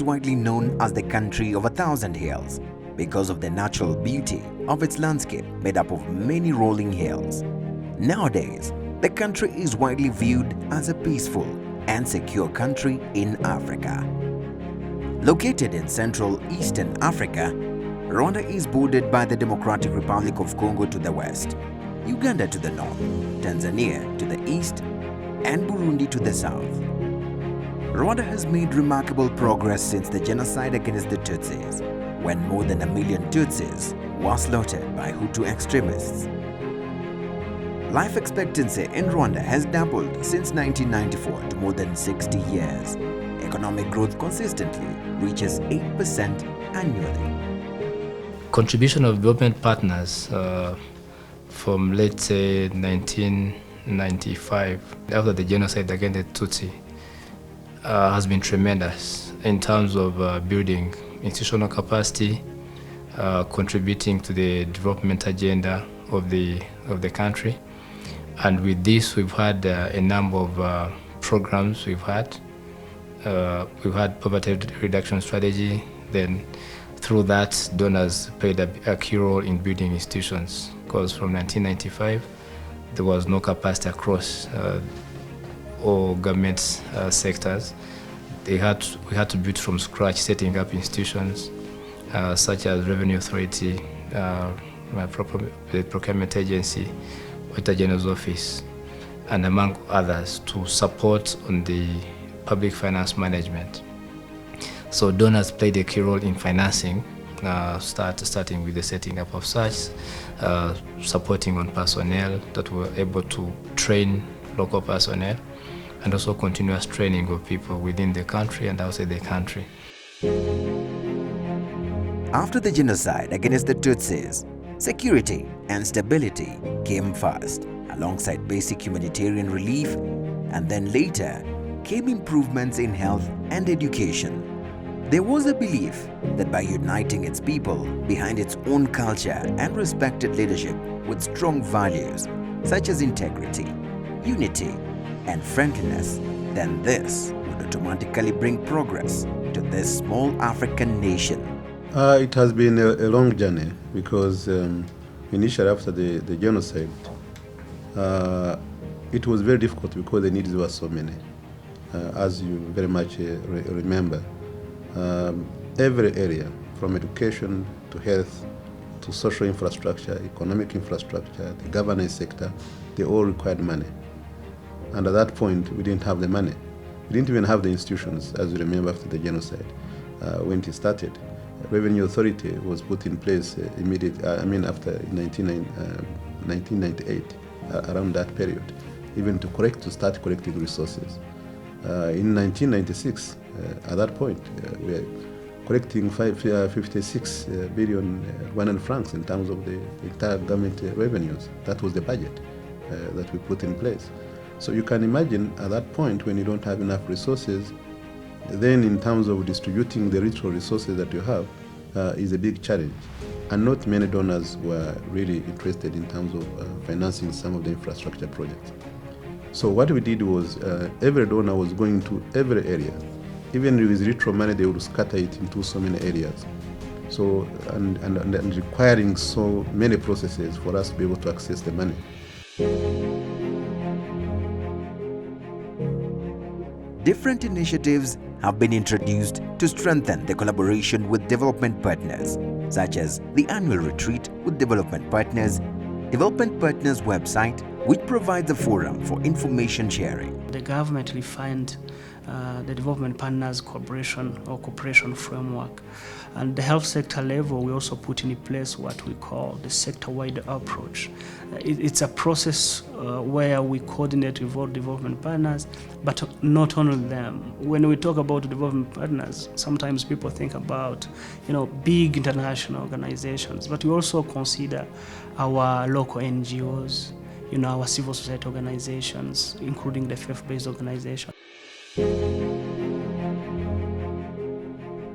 is widely known as the country of 1,000 hills because of the natural beauty of its landscape made up of many rolling hills. Nowadays, the country is widely viewed as a peaceful and secure country in Africa. Located in Central Eastern Africa, Rwanda is bordered by the Democratic Republic of Congo to the west, Uganda to the north, Tanzania to the east, and Burundi to the south. Rwanda has made remarkable progress since the genocide against the Tutsis, when more than 1 million Tutsis were slaughtered by Hutu extremists. Life expectancy in Rwanda has doubled since 1994 to more than 60 years. Economic growth consistently reaches 8% annually. Contribution of development partners from, let's say, 1995, after the genocide against the Tutsi, has been tremendous in terms of building institutional capacity, contributing to the development agenda of the country. And with this, we've had a number of programs we've had poverty reduction strategy. Then through that, donors played a key role in building institutions, because from 1995, there was no capacity across all government sectors. We had to build from scratch, setting up institutions such as Revenue Authority, the Procurement Agency, Auditor General's Office, and among others, to support on the public finance management. So donors played a key role in financing, starting with the setting up of such, supporting on personnel that were able to train local personnel, and also continuous training of people within the country and outside the country. After the genocide against the Tutsis, security and stability came first, alongside basic humanitarian relief, and then later came improvements in health and education. There was a belief that by uniting its people behind its own culture and respected leadership with strong values such as integrity, unity, and friendliness, then this would automatically bring progress to this small African nation. It has been a long journey, because initially after the genocide, it was very difficult because the needs were so many. As you very much remember, every area, from education to health to social infrastructure, economic infrastructure, the governance sector, they all required money. And at that point, we didn't have the money. We didn't even have the institutions, as you remember, after the genocide, when it started. Revenue Authority was put in place after 1998, around that period, even to start collecting resources. In 1996, at that point, we were collecting 56 billion Rwandan francs in terms of the entire government revenues. That was the budget that we put in place. So you can imagine at that point, when you don't have enough resources, then in terms of distributing the ritual resources that you have is a big challenge. And not many donors were really interested in terms of financing some of the infrastructure projects. So what we did was every donor was going to every area. Even with ritual money, they would scatter it into so many areas. So, and requiring so many processes for us to be able to access the money. Different initiatives have been introduced to strengthen the collaboration with development partners, such as the annual retreat with development partners website, which provides a forum for information sharing. The government refined the development partners cooperation framework. And the health sector level, we also put in place what we call the sector-wide approach. It's a process where we coordinate with all development partners, but not only them. When we talk about development partners, sometimes people think about, big international organizations, but we also consider our local NGOs, our civil society organizations, including the faith-based organizations.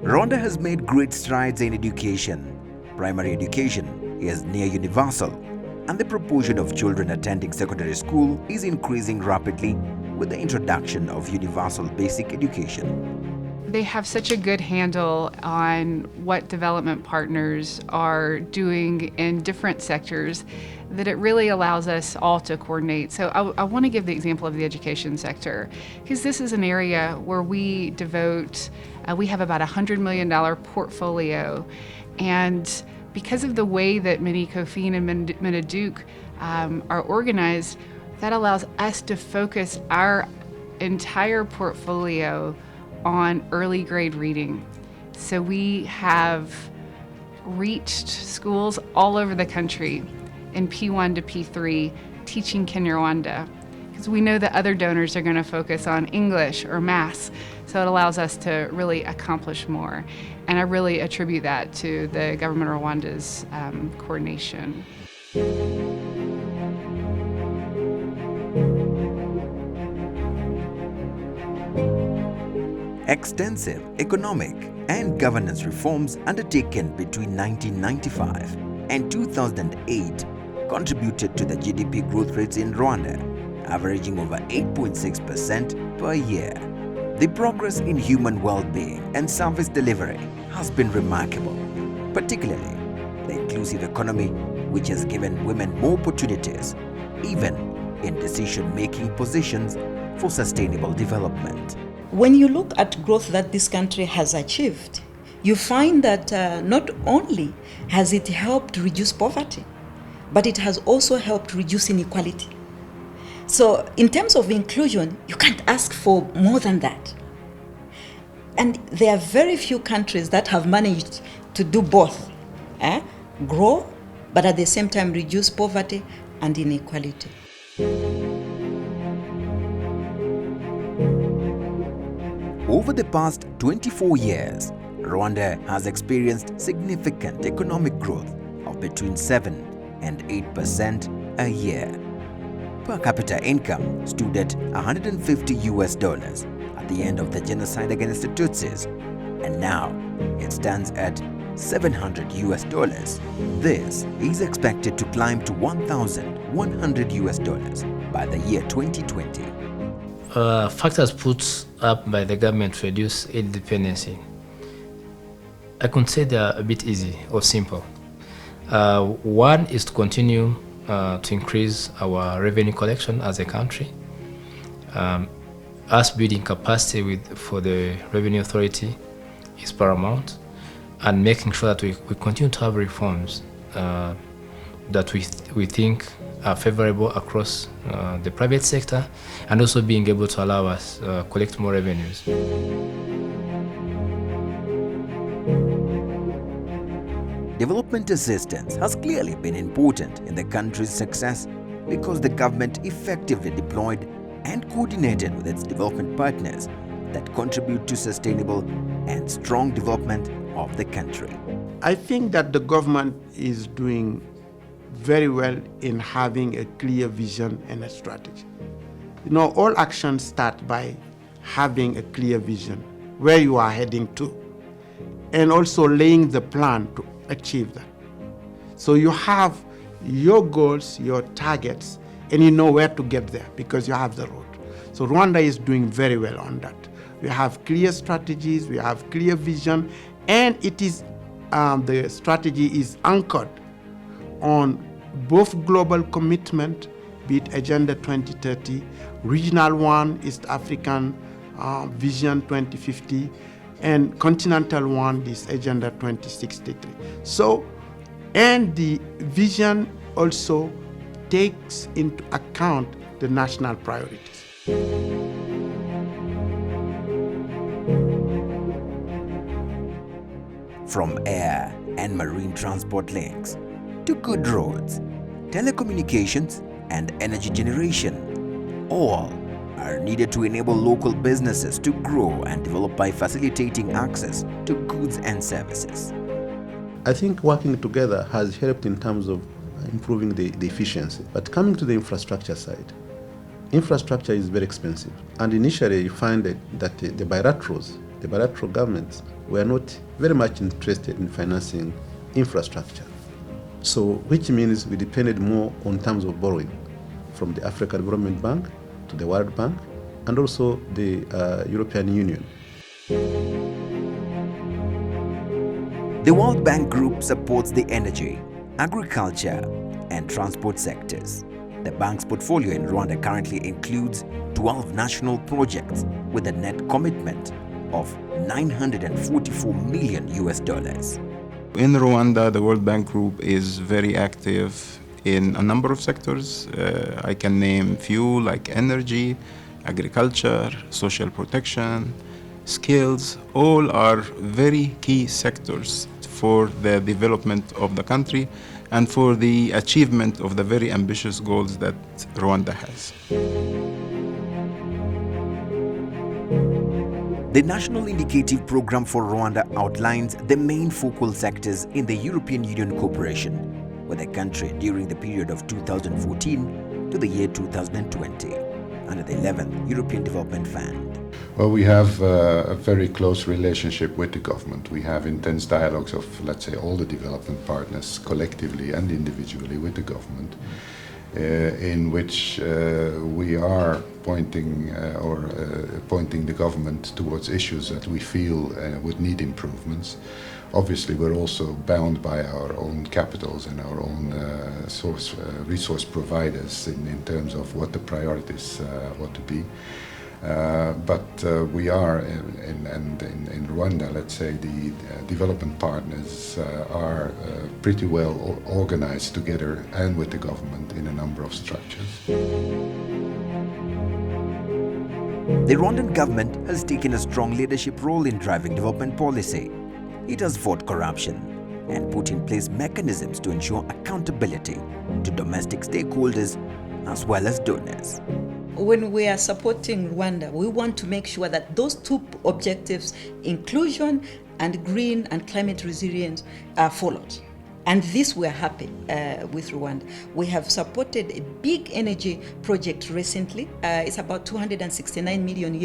Rwanda has made great strides in education. Primary education is near universal, and the proportion of children attending secondary school is increasing rapidly with the introduction of universal basic education. They have such a good handle on what development partners are doing in different sectors that it really allows us all to coordinate. So I want to give the example of the education sector, because this is an area where we devote, we have about $100 million portfolio, and because of the way that Minecofin and Minaduke are organized, that allows us to focus our entire portfolio on early grade reading. So we have reached schools all over the country in P1 to P3 teaching Kinyarwanda, because we know that other donors are going to focus on English or math, so it allows us to really accomplish more. And I really attribute that to the government of Rwanda's coordination. Extensive economic and governance reforms undertaken between 1995 and 2008 contributed to the GDP growth rates in Rwanda, averaging over 8.6% per year. The progress in human well-being and service delivery has been remarkable, particularly the inclusive economy, which has given women more opportunities, even in decision-making positions for sustainable development. When you look at growth that this country has achieved, you find that not only has it helped reduce poverty, but it has also helped reduce inequality. So in terms of inclusion, you can't ask for more than that. And there are very few countries that have managed to do both, grow, but at the same time reduce poverty and inequality. Over the past 24 years, Rwanda has experienced significant economic growth of between 7 and 8% a year. Per capita income stood at $150 at the end of the genocide against the Tutsis, and now it stands at $700. This is expected to climb to $1,100 by the year 2020. Factors put up by the government to reduce aid dependency, I could say they are a bit easy or simple. One is to continue to increase our revenue collection as a country. Us building capacity for the revenue authority is paramount, and making sure that we continue to have reforms that we think are favorable across the private sector, and also being able to allow us collect more revenues. Development assistance has clearly been important in the country's success because the government effectively deployed and coordinated with its development partners that contribute to sustainable and strong development of the country. I think that the government is doing very well in having a clear vision and a strategy. You know, all actions start by having a clear vision, where you are heading to, and also laying the plan to achieve that. So you have your goals, your targets, and you know where to get there because you have the road. So Rwanda is doing very well on that. We have clear strategies, we have clear vision, and it is the strategy is anchored on both global commitment, be it Agenda 2030, regional one, East African Vision 2050, and continental one, this Agenda 2063. So, and the vision also takes into account the national priorities. From air and marine transport links to good roads, telecommunications, and energy generation, all are needed to enable local businesses to grow and develop by facilitating access to goods and services. I think working together has helped in terms of improving the efficiency. But coming to the infrastructure side, infrastructure is very expensive. And initially you find that the bilateral governments were not very much interested in financing infrastructure. So, which means we depended more on terms of borrowing from the African Development Bank to the World Bank and also the European Union. The World Bank Group supports the energy, agriculture, and transport sectors. The bank's portfolio in Rwanda currently includes 12 national projects with a net commitment of $944 million. In Rwanda, the World Bank Group is very active in a number of sectors. I can name few like energy, agriculture, social protection, skills. All are very key sectors for the development of the country and for the achievement of the very ambitious goals that Rwanda has. The National Indicative Program for Rwanda outlines the main focal sectors in the European Union cooperation with the country during the period of 2014 to the year 2020 under the 11th European Development Fund. Well, we have a very close relationship with the government. We have intense dialogues of, let's say, all the development partners collectively and individually with the government, in which we are pointing pointing the government towards issues that we feel would need improvements. Obviously, we're also bound by our own capitals and our own resource providers in terms of what the priorities ought to be. But we are, in Rwanda, let's say, the development partners are pretty well organized together and with the government in a number of structures. The Rwandan government has taken a strong leadership role in driving development policy. It has fought corruption and put in place mechanisms to ensure accountability to domestic stakeholders as well as donors. When we are supporting Rwanda, we want to make sure that those two objectives, inclusion and green and climate resilience, are followed. And this we are happy with Rwanda. We have supported a big energy project recently. It's about $269 million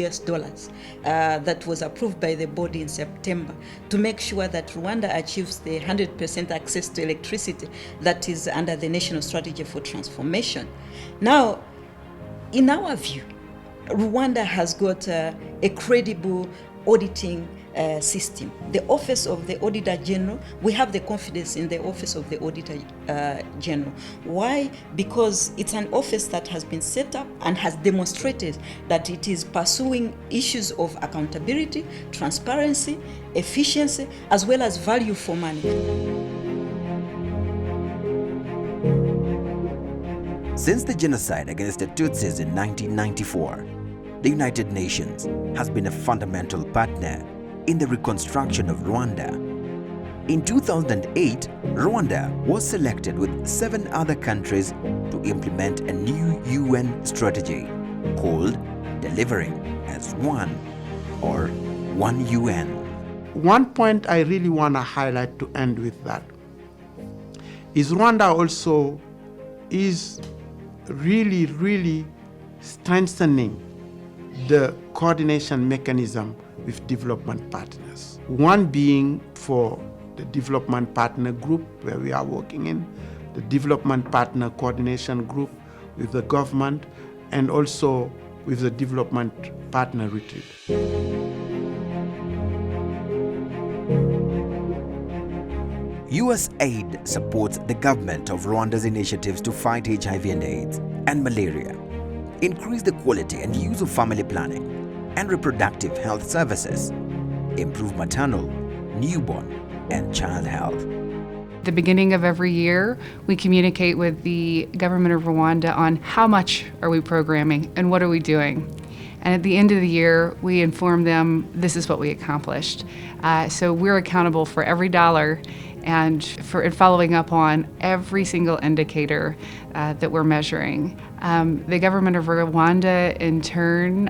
that was approved by the body in September to make sure that Rwanda achieves the 100% access to electricity that is under the National Strategy for Transformation. Now, in our view, Rwanda has got a credible auditing system. The Office of the Auditor General, we have the confidence in the Office of the Auditor General. Why? Because it's an office that has been set up and has demonstrated that it is pursuing issues of accountability, transparency, efficiency, as well as value for money. Since the genocide against the Tutsis in 1994, the United Nations has been a fundamental partner in the reconstruction of Rwanda. In 2008, Rwanda was selected with 7 other countries to implement a new UN strategy called Delivering as One, or One UN. One point I really want to highlight to end with that is Rwanda also is really strengthening the coordination mechanism with development partners. One being for the development partner group where we are working in, the development partner coordination group with the government, and also with the development partner retreat. US aid supports the government of Rwanda's initiatives to fight HIV and AIDS and malaria, increase the quality and use of family planning and reproductive health services, improve maternal, newborn, and child health. At the beginning of every year, we communicate with the government of Rwanda on how much are we programming and what are we doing. And at the end of the year, we inform them this is what we accomplished. So we're accountable for every dollar and for following up on every single indicator that we're measuring. The government of Rwanda, in turn,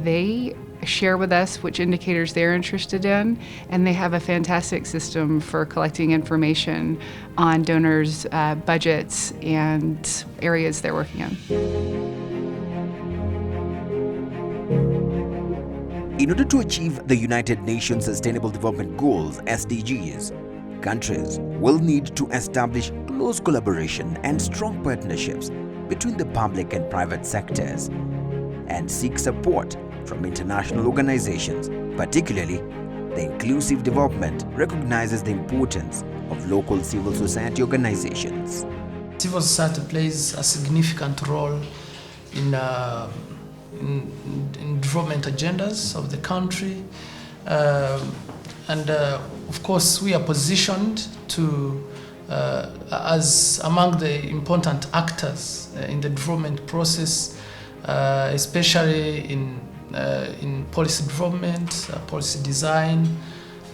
they share with us which indicators they're interested in, and they have a fantastic system for collecting information on donors' budgets and areas they're working on. In order to achieve the United Nations Sustainable Development Goals, SDGs, countries will need to establish close collaboration and strong partnerships between the public and private sectors and seek support from international organizations, particularly The inclusive development recognizes the importance of local civil society organizations. Civil society plays a significant role in development agendas of the country, and of course we are positioned to as among the important actors in the development process, especially in policy development, policy design,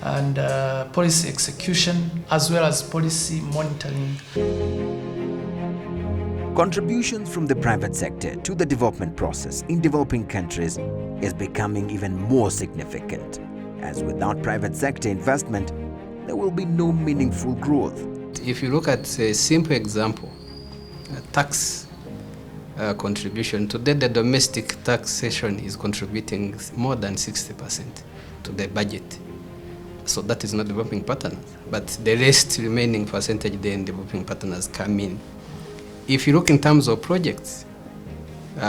and policy execution, as well as policy monitoring. Contributions from the private sector to the development process in developing countries is becoming even more significant, as without private sector investment, there will be no meaningful growth. If you look at a simple example, tax contribution, today the domestic taxation is contributing more than 60% to the budget. So that is not developing partners, but the rest remaining percentage then developing partners come in. If you look in terms of projects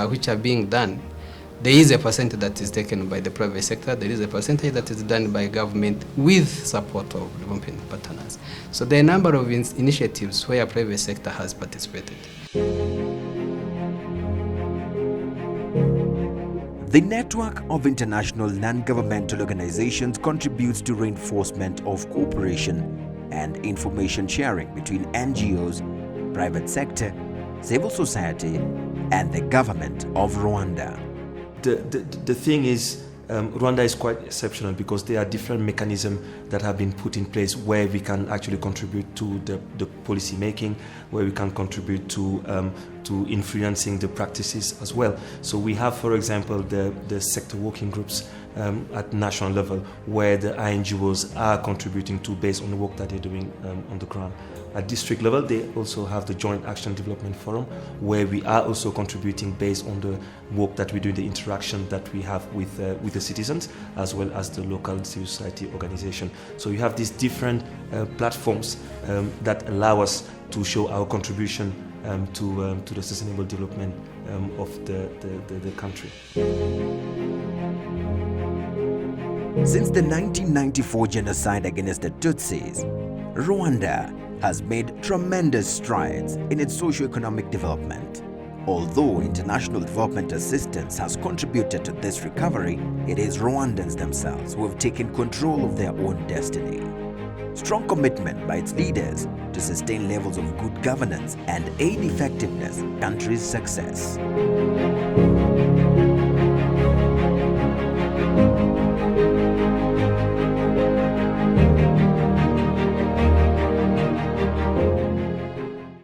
which are being done, there is a percentage that is taken by the private sector, there is a percentage that is done by government with support of development partners. So there are a number of initiatives where private sector has participated. The network of international non-governmental organizations contributes to reinforcement of cooperation and information sharing between NGOs, private sector, civil society, and the government of Rwanda. The thing is, Rwanda is quite exceptional because there are different mechanisms that have been put in place where we can actually contribute to the policy making, where we can contribute to influencing the practices as well. So we have, for example, the sector working groups at national level where the NGOs are contributing to based on the work that they're doing on the ground. At district level, they also have the Joint Action Development Forum where we are also contributing based on the work that we do, the interaction that we have with the citizens as well as the local civil society organization. So you have these different platforms that allow us to show our contribution to the sustainable development of the country. Since the 1994 genocide against the Tutsis, Rwanda has made tremendous strides in its socio-economic development. Although international development assistance has contributed to this recovery, it is Rwandans themselves who have taken control of their own destiny. Strong commitment by its leaders to sustain levels of good governance and aid effectiveness, country's success.